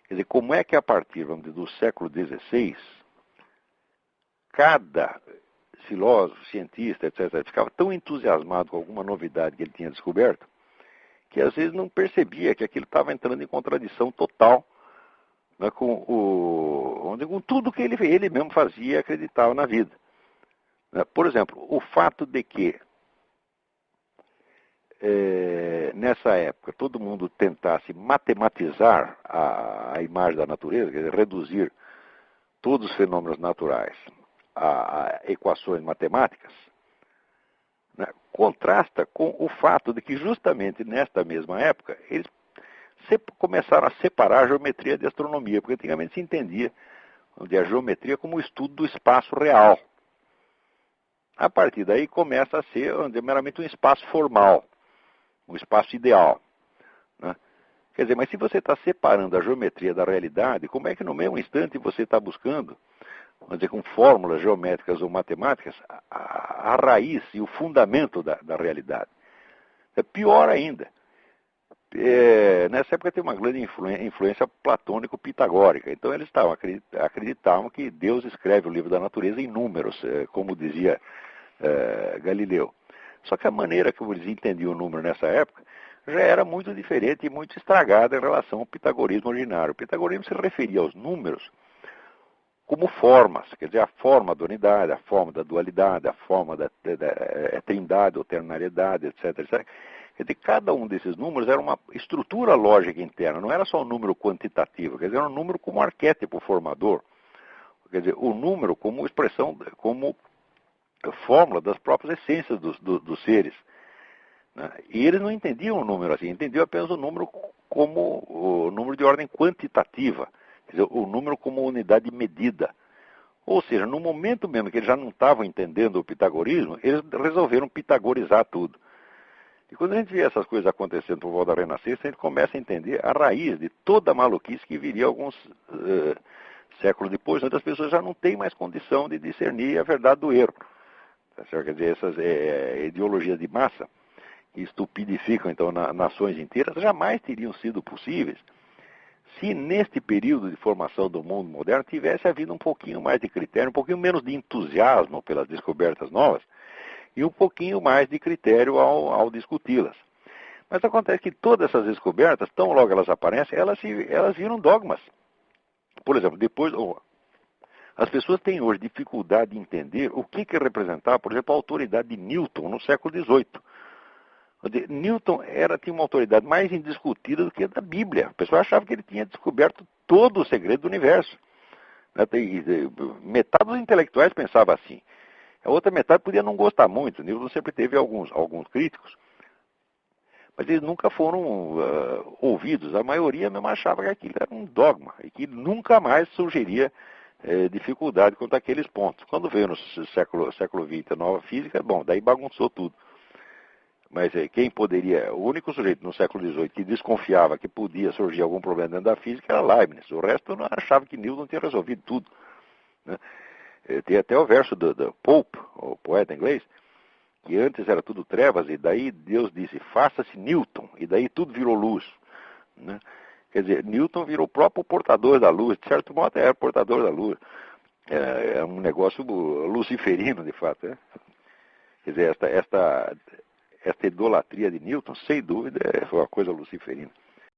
Quer dizer, como é que a partir, vamos dizer, do século XVI, cada filósofo, cientista, etc., ficava tão entusiasmado com alguma novidade que ele tinha descoberto, que às vezes não percebia que aquilo estava entrando em contradição total, né, com tudo que ele mesmo fazia e acreditava na vida. Né? Por exemplo, o fato de que nessa época todo mundo tentasse matematizar a imagem da natureza, quer dizer, reduzir todos os fenômenos naturais a equações matemáticas, né, contrasta com o fato de que justamente nesta mesma época eles começaram a separar a geometria de astronomia, porque antigamente se entendia a geometria como o estudo do espaço real. A partir daí começa a ser meramente um espaço formal, um espaço ideal. Né? Quer dizer, mas se você está separando a geometria da realidade, como é que no mesmo instante você está buscando, vamos dizer, com fórmulas geométricas ou matemáticas, a raiz e o fundamento da realidade? É pior ainda. Nessa época tem uma grande influência platônico-pitagórica. Então eles acreditavam que Deus escreve o livro da natureza em números, como dizia Galileu. Só que a maneira como eles entendiam o número nessa época já era muito diferente e muito estragada em relação ao pitagorismo originário. O pitagorismo se referia aos números como formas, quer dizer, a forma da unidade, a forma da dualidade, a forma da trindade ou ternariedade, etc, etc. Quer dizer, cada um desses números era uma estrutura lógica interna, não era só um número quantitativo, quer dizer, era um número como arquétipo formador. Quer dizer, o número como expressão, como fórmula das próprias essências dos seres. Né? E eles não entendiam o número assim, entendiam apenas o número como o número de ordem quantitativa, quer dizer, o número como unidade de medida. Ou seja, no momento mesmo que eles já não estavam entendendo o pitagorismo, eles resolveram pitagorizar tudo. E quando a gente vê essas coisas acontecendo por volta da Renascença, a gente começa a entender a raiz de toda a maluquice que viria alguns séculos depois, onde as pessoas já não têm mais condição de discernir a verdade do erro. Quer dizer, essas ideologias de massa que estupidificam então nações inteiras jamais teriam sido possíveis se neste período de formação do mundo moderno tivesse havido um pouquinho mais de critério, um pouquinho menos de entusiasmo pelas descobertas novas e um pouquinho mais de critério ao discuti-las. Mas acontece que todas essas descobertas, tão logo elas aparecem, elas viram dogmas. Por exemplo, as pessoas têm hoje dificuldade de entender o que representava, por exemplo, a autoridade de Newton no século XVIII. Newton tinha uma autoridade mais indiscutida do que a da Bíblia. O pessoal achava que ele tinha descoberto todo o segredo do universo. Metade dos intelectuais pensava assim. A outra metade podia não gostar muito. Newton sempre teve alguns críticos. Mas eles nunca foram ouvidos. A maioria mesmo achava que aquilo era um dogma e que nunca mais surgiria dificuldade quanto àqueles pontos. Quando veio no século XX a nova física, bom, daí bagunçou tudo. Mas quem poderia... O único sujeito no século XVIII que desconfiava que podia surgir algum problema dentro da física era Leibniz. O resto não achava que Newton tinha resolvido tudo. Né? Tem até o verso do Pope, o poeta inglês, que antes era tudo trevas, e daí Deus disse, faça-se Newton, e daí tudo virou luz. Né? Quer dizer, Newton virou o próprio portador da luz, de certo modo era portador da luz. É um negócio luciferino, de fato. Né? Quer dizer, esta idolatria de Newton, sem dúvida, foi uma coisa luciferina.